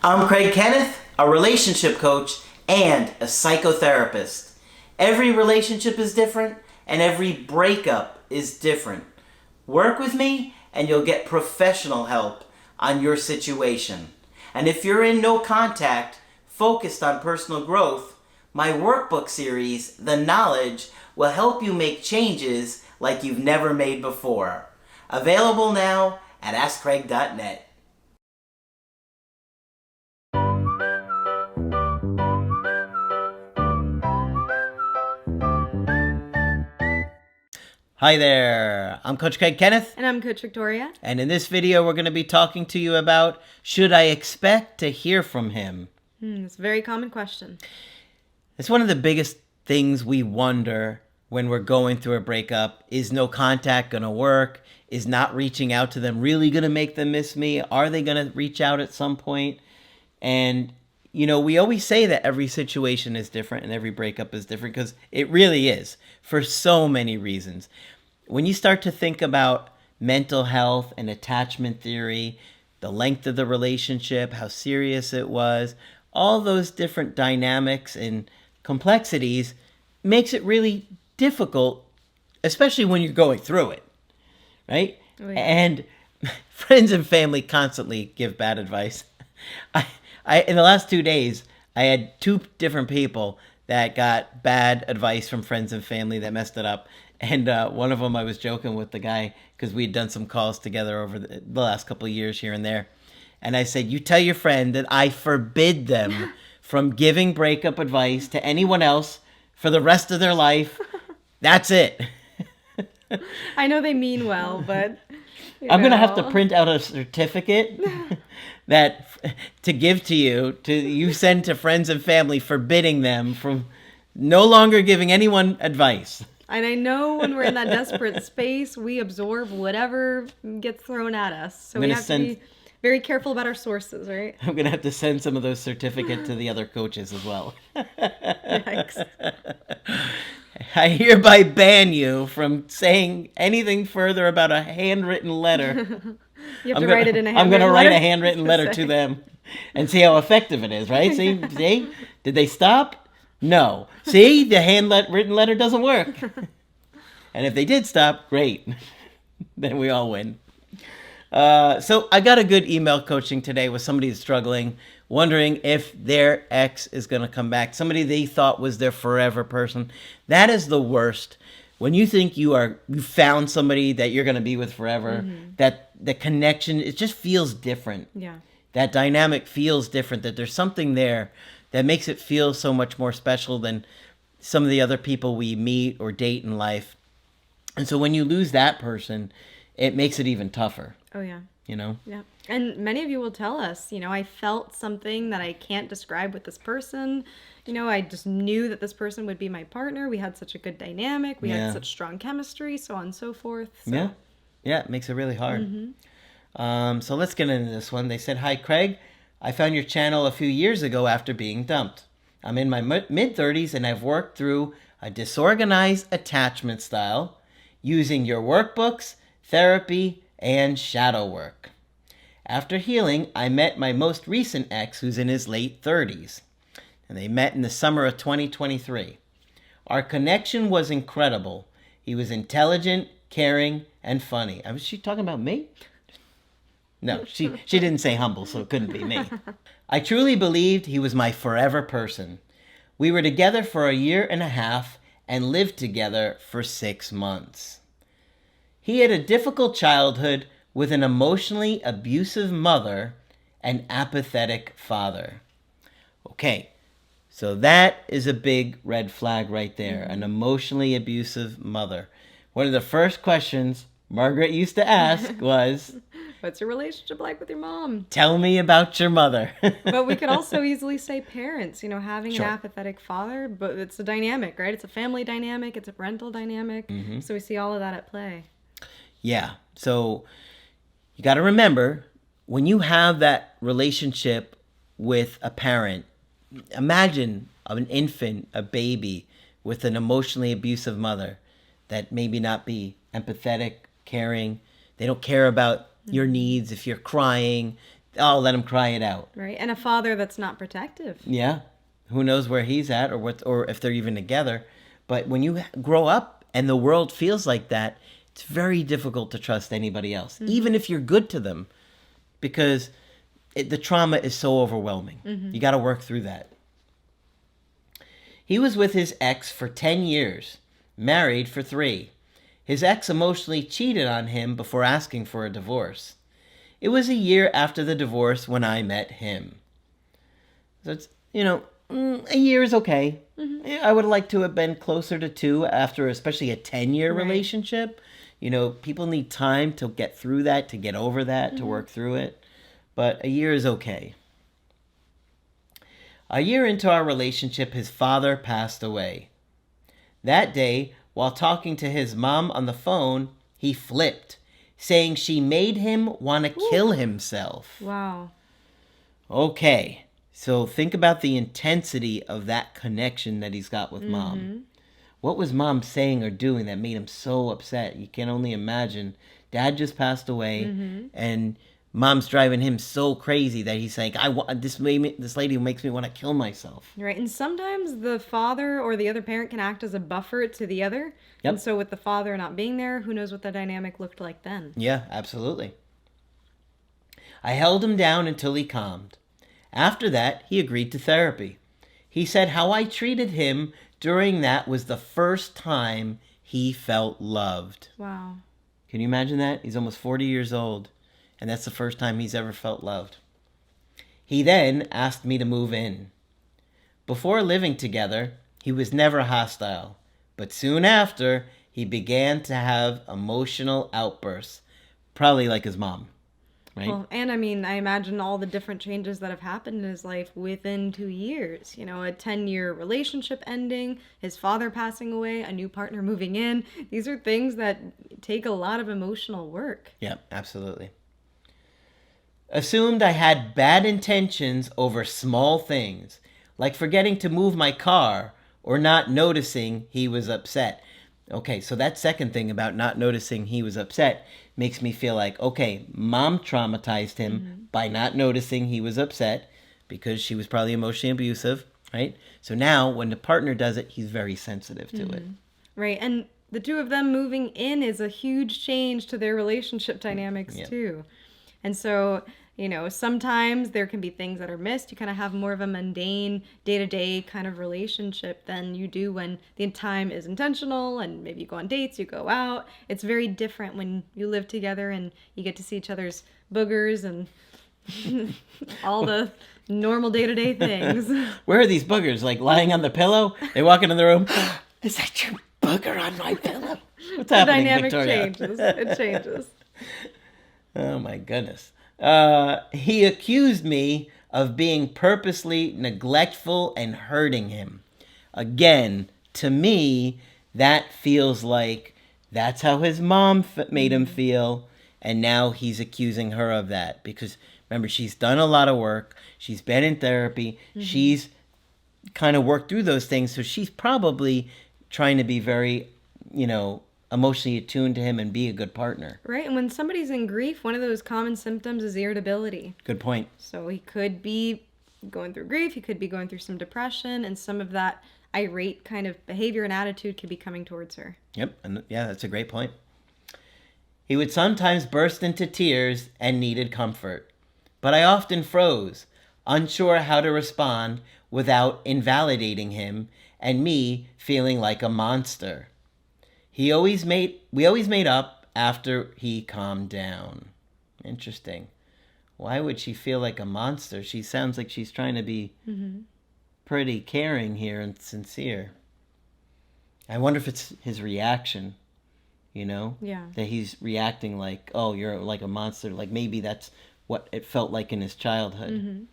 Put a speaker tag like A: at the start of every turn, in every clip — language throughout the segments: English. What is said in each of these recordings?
A: I'm Craig Kenneth, a relationship coach and a psychotherapist. Every relationship is different and every breakup is different. Work with me and you'll get professional help on your situation. And if you're in no contact, focused on personal growth, my workbook series, The Knowledge, will help you make changes like you've never made before. Available now at AskCraig.net. Hi there, I'm Coach Craig Kenneth.
B: And I'm Coach Victoria.
A: And in this video, we're going to be talking to you about, should I expect to hear from him?
B: It's a very common question.
A: It's one of the biggest things we wonder when we're going through a breakup. Is no contact going to work? Is not reaching out to them really going to make them miss me? Are they going to reach out at some point? And, you know, we always say that every situation is different and every breakup is different because it really is for so many reasons. When you start to think about mental health and attachment theory, the length of the relationship, how serious it was, all those different dynamics and complexities makes it really difficult, especially when you're going through it, right? Oh, yeah. And friends and family constantly give bad advice. I in the last 2 days, I had 2 different people that got bad advice from friends and family that messed it up. And one of them, I was joking with the guy because we had done some calls together over the last couple of years here and there. And I said, you tell your friend that I forbid them from giving breakup advice to anyone else for the rest of their life. That's it.
B: I know they mean well, but...
A: I'm going to have to print out a certificate that to give to you send to friends and family, forbidding them from no longer giving anyone advice.
B: And I know when we're in that desperate space, we absorb whatever gets thrown at us. So we have to be very careful about our sources, right?
A: I'm going to have to send some of those certificates to the other coaches as well.
B: Yikes.
A: I hereby ban you from saying anything further about a handwritten letter.
B: You have to write it in a handwritten letter?
A: I'm going to write a handwritten letter to them and see how effective it is, right? See? Did they stop? No. See? The handwritten letter doesn't work. And if they did stop, great. Then we all win. So I got a good email coaching today with somebody who's struggling, wondering if their ex is going to come back, somebody they thought was their forever person. That is the worst. When you think you found somebody that you're going to be with forever, that the connection, it just feels different.
B: Yeah. That
A: dynamic feels different, that there's something there that makes it feel so much more special than some of the other people we meet or date in life. And so when you lose that person, it makes it even tougher.
B: Oh, yeah.
A: You know?
B: Yeah. And many of you will tell us, I felt something that I can't describe with this person. I just knew that this person would be my partner. We had such a good dynamic. We had such strong chemistry, so on and so forth. So.
A: Yeah. Yeah, it makes it really hard. So let's get into this one. They said, hi, Craig. I found your channel a few years ago after being dumped. I'm in my mid-30s and I've worked through a disorganized attachment style using your workbooks, therapy, and shadow work. After healing, I met my most recent ex who's in his late 30s. And they met in the summer of 2023. Our connection was incredible. He was intelligent, caring, and funny. Was she talking about me? No, she didn't say humble, so it couldn't be me. I truly believed he was my forever person. We were together for 1.5 years and lived together for 6 months. He had a difficult childhood with an emotionally abusive mother and apathetic father. Okay, so that is a big red flag right there, an emotionally abusive mother. One of the first questions Margaret used to ask was,
B: what's your relationship like with your mom?
A: Tell me about your mother.
B: But we could also easily say parents, having an apathetic father, but it's a dynamic, right? It's a family dynamic, it's a parental dynamic. So we see all of that at play.
A: Yeah. So you got to remember, when you have that relationship with a parent, imagine an infant, a baby with an emotionally abusive mother that maybe not be empathetic, caring. They don't care about your needs. If you're crying, I'll let him cry it out.
B: Right. And a father that's not protective.
A: Yeah. Who knows where he's at or if they're even together. But when you grow up and the world feels like that, it's very difficult to trust anybody else, even if you're good to them, because the trauma is so overwhelming. You got to work through that. He was with his ex for 10 years, married for 3. His ex emotionally cheated on him before asking for a divorce. It was a year after the divorce when I met him. So it's, a year is okay. I would like to have been closer to 2 after especially a 10-year relationship. People need time to get through that, to get over that, to work through it. But a year is okay. A year into our relationship, his father passed away. That day, while talking to his mom on the phone, he flipped, saying she made him want to kill himself.
B: Wow.
A: Okay, so think about the intensity of that connection that he's got with mom. What was mom saying or doing that made him so upset? You can only imagine. Dad just passed away, and mom's driving him so crazy that he's saying, this lady makes me want to kill myself.
B: Right. And sometimes the father or the other parent can act as a buffer to the other.
A: Yep.
B: And so with the father not being there, who knows what the dynamic looked like then?
A: Yeah, absolutely. I held him down until he calmed. After that, he agreed to therapy. He said how I treated him during that was the first time he felt loved.
B: Wow.
A: Can you imagine that? He's almost 40 years old. And that's the first time he's ever felt loved. He then asked me to move in. Before living together, he was never hostile. But soon after, he began to have emotional outbursts. Probably like his mom, right?
B: Well, and I imagine all the different changes that have happened in his life within 2 years. A 10-year relationship ending, his father passing away, a new partner moving in. These are things that take a lot of emotional work.
A: Yeah, absolutely. Assumed I had bad intentions over small things, like forgetting to move my car or not noticing he was upset. Okay, so that second thing about not noticing he was upset makes me feel like, okay, mom traumatized him by not noticing he was upset because she was probably emotionally abusive, right? So now when the partner does it, he's very sensitive to it.
B: Right, and the two of them moving in is a huge change to their relationship dynamics too. And so, sometimes there can be things that are missed. You kind of have more of a mundane, day-to-day kind of relationship than you do when the time is intentional and maybe you go on dates, you go out. It's very different when you live together and you get to see each other's boogers and all the normal day-to-day things.
A: Where are these boogers? Like lying on the pillow? They walk into the room. Is that your booger on my pillow? What's happening,
B: dynamic
A: Victoria?
B: changes. It changes.
A: Oh my goodness. He accused me of being purposely neglectful and hurting him. Again, to me, that feels like that's how his mom made him feel, and now he's accusing her of that. Because remember, she's done a lot of work. She's been in therapy. She's kind of worked through those things, so she's probably trying to be very, emotionally attuned to him and be a good partner.
B: Right, and when somebody's in grief, one of those common symptoms is irritability.
A: Good point.
B: So he could be going through grief, he could be going through some depression, and some of that irate kind of behavior and attitude could be coming towards her.
A: Yep, and yeah, that's a great point. He would sometimes burst into tears and needed comfort, but I often froze, unsure how to respond without invalidating him and me feeling like a monster. We always made up after he calmed down. Interesting. Why would she feel like a monster? She sounds like she's trying to be pretty caring here and sincere. I wonder if it's his reaction,
B: Yeah.
A: that he's reacting like, oh, you're like a monster. Like maybe that's what it felt like in his childhood.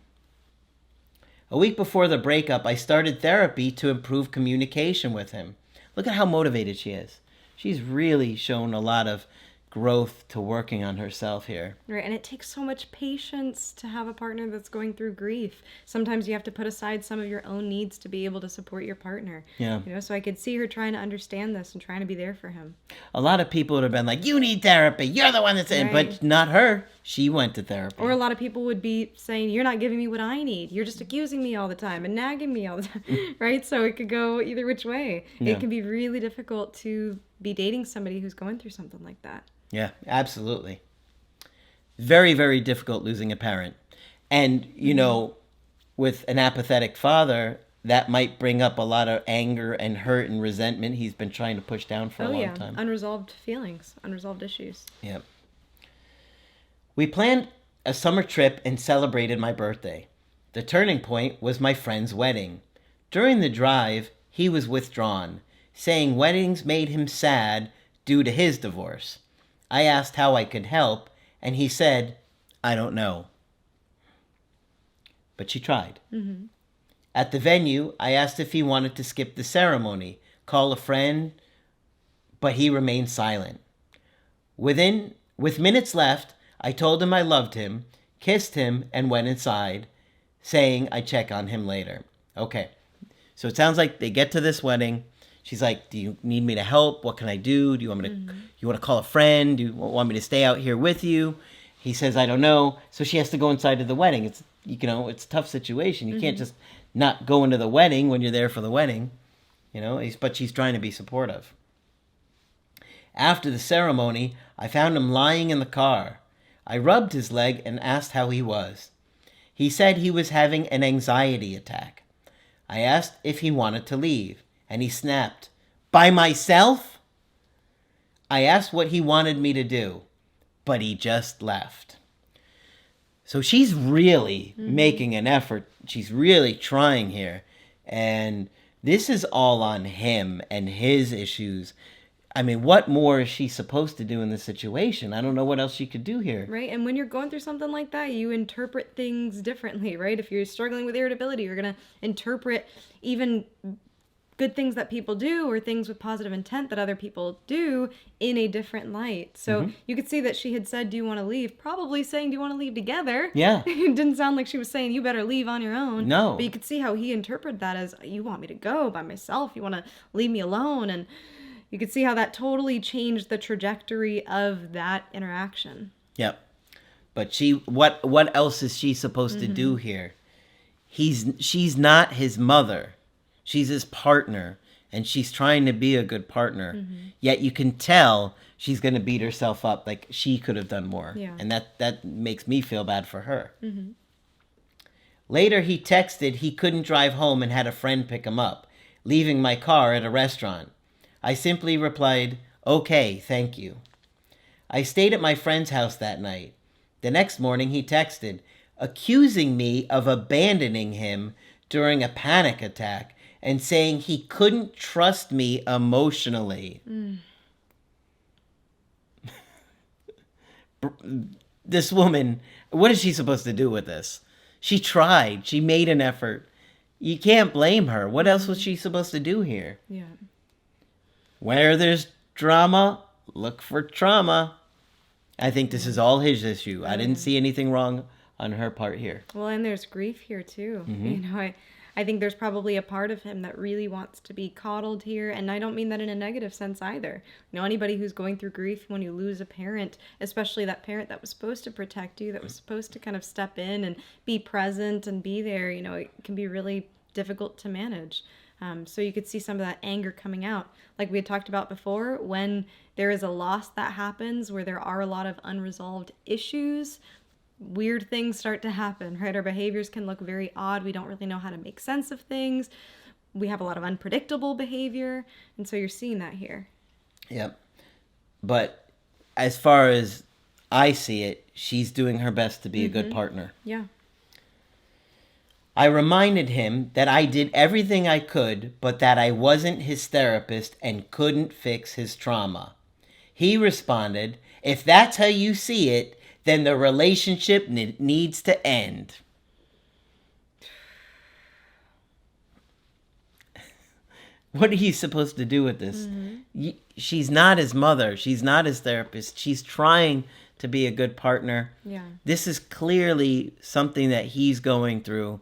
A: A week before the breakup, I started therapy to improve communication with him. Look at how motivated she is. She's really shown a lot of growth to working on herself here.
B: Right, and it takes so much patience to have a partner that's going through grief. Sometimes you have to put aside some of your own needs to be able to support your partner.
A: Yeah.
B: So I could see her trying to understand this and trying to be there for him.
A: A lot of people would have been like, you need therapy. You're the one that's in.
B: Right.
A: But not her. She went to therapy.
B: Or a lot of people would be saying, you're not giving me what I need. You're just accusing me all the time and nagging me all the time. Right? So it could go either which way.
A: Yeah.
B: It can be really difficult to be dating somebody who's going through something like that.
A: Yeah, absolutely. Very, very difficult losing a parent. And, with an apathetic father, that might bring up a lot of anger and hurt and resentment he's been trying to push down for a long time.
B: Unresolved feelings, unresolved issues.
A: Yep. We planned a summer trip and celebrated my birthday. The turning point was my friend's wedding. During the drive, he was withdrawn, saying weddings made him sad due to his divorce. I asked how I could help, and he said, I don't know. But she tried.
B: Mm-hmm.
A: At the venue, I asked if he wanted to skip the ceremony, call a friend, but he remained silent. With minutes left, I told him I loved him, kissed him, and went inside, saying I'd check on him later. Okay, so it sounds like they get to this wedding. She's like, do you need me to help? What can I do? Do you want me to, you want to call a friend? Do you want me to stay out here with you? He says, I don't know. So she has to go inside to the wedding. It's a tough situation. You can't just not go into the wedding when you're there for the wedding, but she's trying to be supportive. After the ceremony, I found him lying in the car. I rubbed his leg and asked how he was. He said he was having an anxiety attack. I asked if he wanted to leave. And he snapped, by myself? I asked what he wanted me to do, but he just left. So she's really making an effort. She's really trying here. And this is all on him and his issues. I mean, what more is she supposed to do in this situation? I don't know what else she could do here.
B: Right, and when you're going through something like that, you interpret things differently, right? If you're struggling with irritability, you're going to interpret even good things that people do or things with positive intent that other people do in a different light. So you could see that she had said, do you want to leave? Probably saying, do you want to leave together?
A: Yeah.
B: It didn't sound like she was saying, you better leave on your own.
A: No.
B: But you could see how he interpreted that as, you want me to go by myself? You want to leave me alone? And you could see how that totally changed the trajectory of that interaction.
A: Yep. But what else is she supposed to do here? She's not his mother. She's his partner, and she's trying to be a good partner. Yet you can tell she's going to beat herself up like she could have done more.
B: Yeah.
A: And that makes me feel bad for her. Later, he texted he couldn't drive home and had a friend pick him up, leaving my car at a restaurant. I simply replied, okay, thank you. I stayed at my friend's house that night. The next morning, he texted, accusing me of abandoning him during a panic attack and saying he couldn't trust me emotionally. This woman, what is she supposed to do with this? She tried. She made an effort. You can't blame her. What else was she supposed to do here?
B: Yeah.
A: Where there's drama, look for trauma. I think this is all his issue. I didn't see anything wrong on her part here.
B: Well, and there's grief here too. I think there's probably a part of him that really wants to be coddled here, and I don't mean that in a negative sense either. Anybody who's going through grief when you lose a parent, especially that parent that was supposed to protect you, that was supposed to kind of step in and be present and be there, it can be really difficult to manage. So you could see some of that anger coming out. Like we had talked about before, when there is a loss that happens, where there are a lot of unresolved issues, weird things start to happen, right? Our behaviors can look very odd. We don't really know how to make sense of things. We have a lot of unpredictable behavior. And so you're seeing that here.
A: Yep. But as far as I see it, she's doing her best to be a good partner.
B: Yeah.
A: I reminded him that I did everything I could, but that I wasn't his therapist and couldn't fix his trauma. He responded, if that's how you see it, then the relationship needs to end. What are you supposed to do with this? She's not his mother. She's not his therapist. She's trying to be a good partner.
B: Yeah.
A: This is clearly something that he's going through,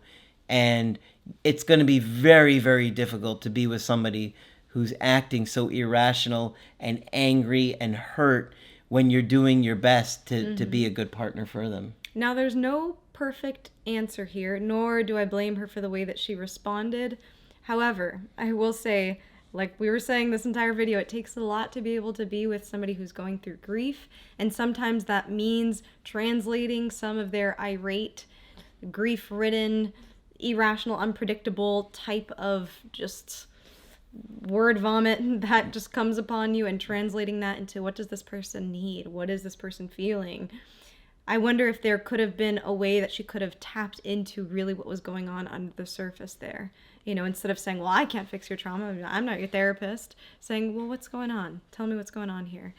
A: and it's going to be very, very difficult to be with somebody who's acting so irrational and angry and hurt when you're doing your best to be a good partner for them.
B: Now, there's no perfect answer here, nor do I blame her for the way that she responded. However, I will say, like we were saying this entire video, it takes a lot to be able to be with somebody who's going through grief. And sometimes that means translating some of their irate, grief-ridden, irrational, unpredictable type of just word vomit that just comes upon you, and translating that into, what does this person need? What is this person feeling? I wonder if there could have been a way that she could have tapped into really what was going on under the surface there. You know, instead of saying, well, I can't fix your trauma, I'm not your therapist, saying, well, what's going on? Tell me what's going on here.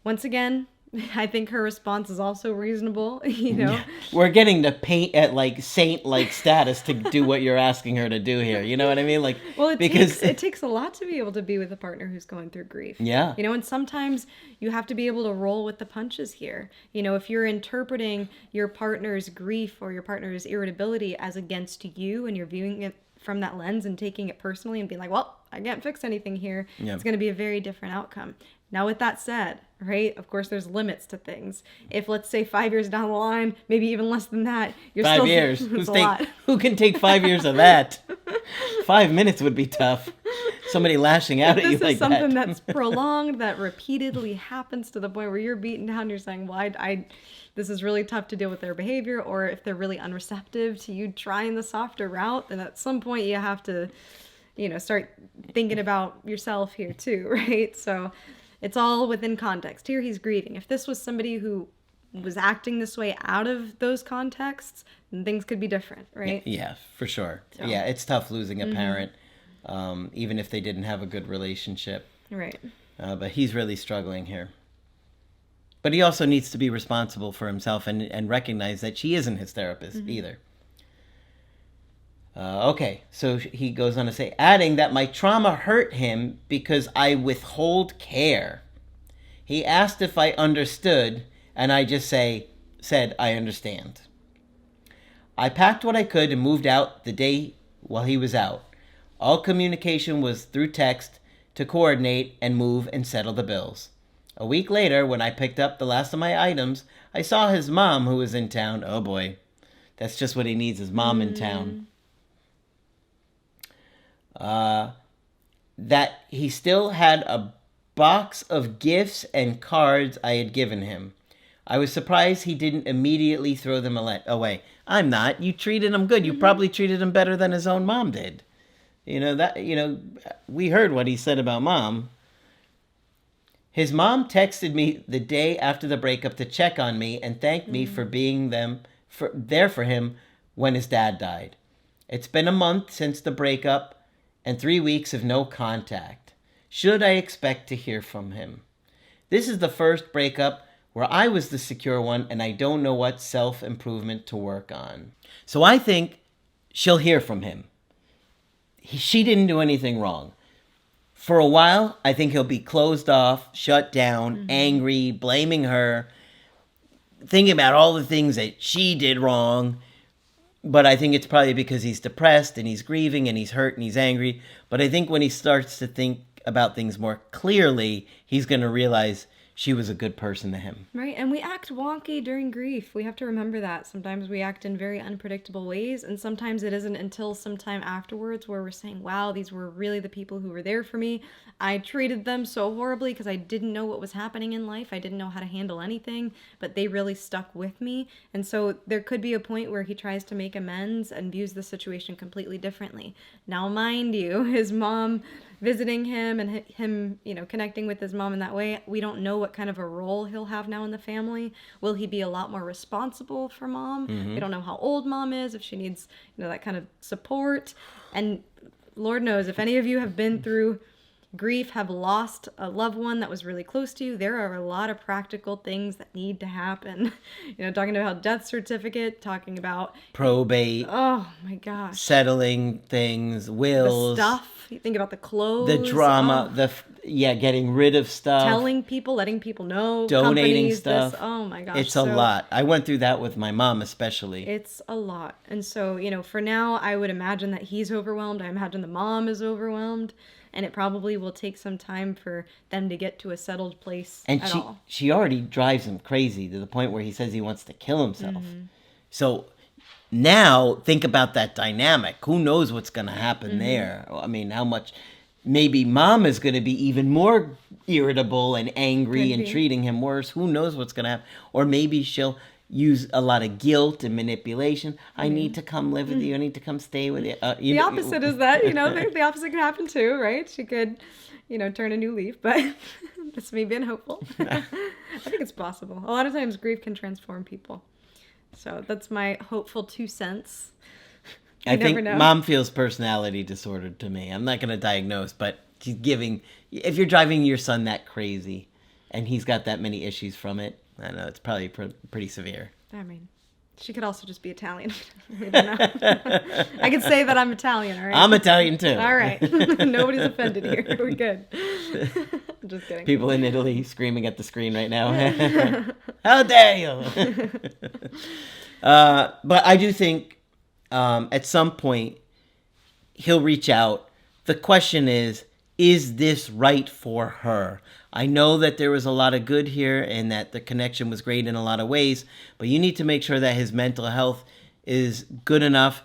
B: Once again, I think her response is also reasonable, you know.
A: Yeah. We're getting to paint at like saint-like status to do what you're asking her to do here. You know what I mean? Like,
B: well,
A: because
B: it takes a lot to be able to be with a partner who's going through grief.
A: Yeah.
B: You know, and sometimes you have to be able to roll with the punches here. You know, if you're interpreting your partner's grief or your partner's irritability as against you, and you're viewing it from that lens and taking it personally and being like, well, I can't fix anything here, it's going to be a very different outcome. Now, with that said, right, of course, there's limits to things. If, let's say, 5 years down the line, maybe even less than that, you're
A: 5
B: still...
A: years.
B: Lot.
A: Who can take 5 years of that? 5 minutes would be tough. Somebody lashing out at you like that.
B: This is something that's prolonged, that repeatedly happens to the point where you're beaten down, you're saying, well, this is really tough to deal with their behavior, or if they're really unreceptive to you trying the softer route, then at some point you have to, you know, start thinking about yourself here too, right? So it's all within context. Here he's grieving. If this was somebody who was acting this way out of those contexts, then things could be different, right?
A: Yeah, for sure.
B: So.
A: Yeah, it's tough losing a parent, even if they didn't have a good relationship.
B: Right.
A: But he's really struggling here. But he also needs to be responsible for himself and recognize that she isn't his therapist either. Okay, so he goes on to say, adding that my trauma hurt him because I withhold care. He asked if I understood, and I just said I understand. I packed what I could and moved out the day while he was out. All communication was through text to coordinate and move and settle the bills. A week later, when I picked up the last of my items, I saw his mom, who was in town. Oh boy, that's just what he needs, his mom in town. That he still had a box of gifts and cards I had given him. I was surprised he didn't immediately throw them away. I'm not. You treated him good. You probably treated him better than his own mom did. We heard what he said about mom. His mom texted me the day after the breakup to check on me and thanked me for being there for him when his dad died. It's been a month since the breakup and 3 weeks of no contact. Should I expect to hear from him? This is the first breakup where I was the secure one and I don't know what self-improvement to work on. So I think she'll hear from him. She didn't do anything wrong. For a while, I think he'll be closed off, shut down, angry, blaming her, thinking about all the things that she did wrong. But I think it's probably because he's depressed and he's grieving and he's hurt and he's angry. But I think when he starts to think about things more clearly, he's going to realize she was a good person to him.
B: Right, and we act wonky during grief. We have to remember that. Sometimes we act in very unpredictable ways, and sometimes it isn't until sometime afterwards where we're saying, wow, these were really the people who were there for me. I treated them so horribly because I didn't know what was happening in life. I didn't know how to handle anything, but they really stuck with me. And so there could be a point where he tries to make amends and views the situation completely differently. Now, mind you, his mom visiting him and him, connecting with his mom in that way, we don't know what kind of a role he'll have now in the family. Will he be a lot more responsible for mom? We don't know how old mom is, if she needs, that kind of support. And Lord knows, if any of you have been through, grief, have lost a loved one that was really close to you, there are a lot of practical things that need to happen. Talking about death certificate, talking about
A: probate.
B: Oh my gosh.
A: Settling things, wills.
B: The stuff. You think about the clothes.
A: The drama.
B: Oh.
A: Getting rid of stuff.
B: Telling people, letting people know.
A: Donating stuff.
B: Oh my gosh.
A: It's a lot. I went through that with my mom especially.
B: It's a lot. And so, for now, I would imagine that he's overwhelmed. I imagine the mom is overwhelmed. And it probably will take some time for them to get to a settled place at all.
A: She already drives him crazy to the point where he says he wants to kill himself. Mm-hmm. So now think about that dynamic. Who knows what's going to happen there? I mean, how much... Maybe mom is going to be even more irritable and angry and treating him worse. Who knows what's going to happen? Or maybe she'll use a lot of guilt and manipulation. I need to come live with you. I need to come stay with you.
B: The opposite is that, the opposite could happen too, right? She could, turn a new leaf, but that's me being hopeful. I think it's possible. A lot of times grief can transform people. So that's my hopeful 2 cents.
A: I think mom feels personality disordered to me. I'm not going to diagnose, but she's if you're driving your son that crazy and he's got that many issues from it, I know it's probably pretty severe.
B: I mean, she could also just be Italian. We don't know. I could say that I'm Italian, all right?
A: I'm Italian too.
B: All right. Nobody's offended here. We're good. Just kidding.
A: People in Italy screaming at the screen right now. How dare you? But I do think at some point he'll reach out. The question is this right for her? I know that there was a lot of good here and that the connection was great in a lot of ways, but you need to make sure that his mental health is good enough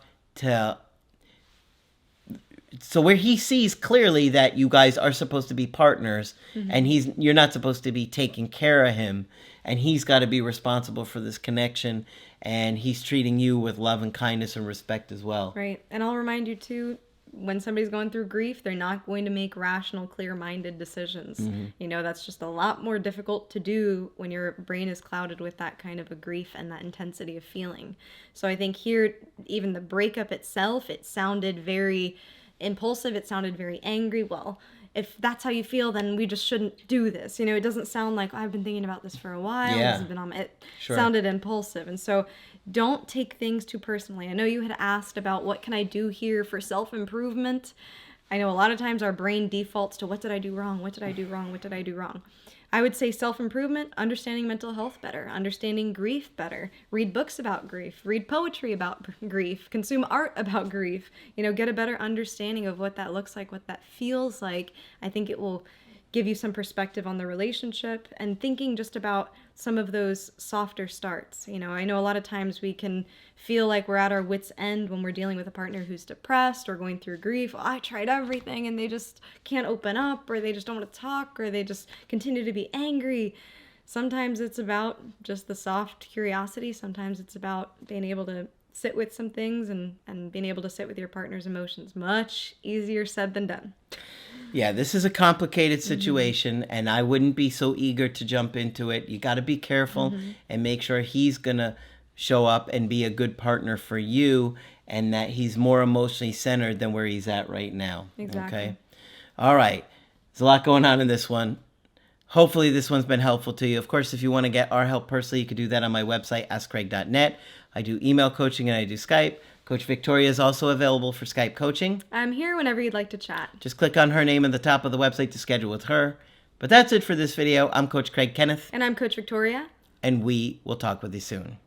A: so where he sees clearly that you guys are supposed to be partners and you're not supposed to be taking care of him, and he's got to be responsible for this connection, and he's treating you with love and kindness and respect as well.
B: Right. And I'll remind you too, when somebody's going through grief, they're not going to make rational, clear-minded decisions. That's just a lot more difficult to do when your brain is clouded with that kind of a grief and that intensity of feeling. So I think here, even the breakup itself, it sounded very impulsive. It sounded very angry. Well, if that's how you feel, then we just shouldn't do this. It doesn't sound like, I've been thinking about this for a while.
A: Yeah.
B: This has been on it sounded impulsive. And so don't take things too personally. I know you had asked about what can I do here for self-improvement. I know a lot of times our brain defaults to what did I do wrong? What did I do wrong? What did I do wrong? I would say self-improvement, understanding mental health better, understanding grief better, read books about grief, read poetry about grief, consume art about grief, get a better understanding of what that looks like, what that feels like. I think it will give you some perspective on the relationship and thinking just about some of those softer starts. I know a lot of times we can feel like we're at our wit's end when we're dealing with a partner who's depressed or going through grief. Oh, I tried everything and they just can't open up, or they just don't want to talk, or they just continue to be angry. Sometimes it's about just the soft curiosity. Sometimes it's about being able to sit with some things and being able to sit with your partner's emotions. Much easier said than done.
A: Yeah, this is a complicated situation, and I wouldn't be so eager to jump into it. You got to be careful and make sure he's going to show up and be a good partner for you, and that he's more emotionally centered than where he's at right now.
B: Exactly.
A: Okay? All right. There's a lot going on in this one. Hopefully this one's been helpful to you. Of course, if you want to get our help personally, you can do that on my website, askcraig.net. I do email coaching and I do Skype. Coach Victoria is also available for Skype coaching.
B: I'm here whenever you'd like to chat.
A: Just click on her name at the top of the website to schedule with her. But that's it for this video. I'm Coach Craig Kenneth.
B: And I'm Coach Victoria.
A: And we will talk with you soon.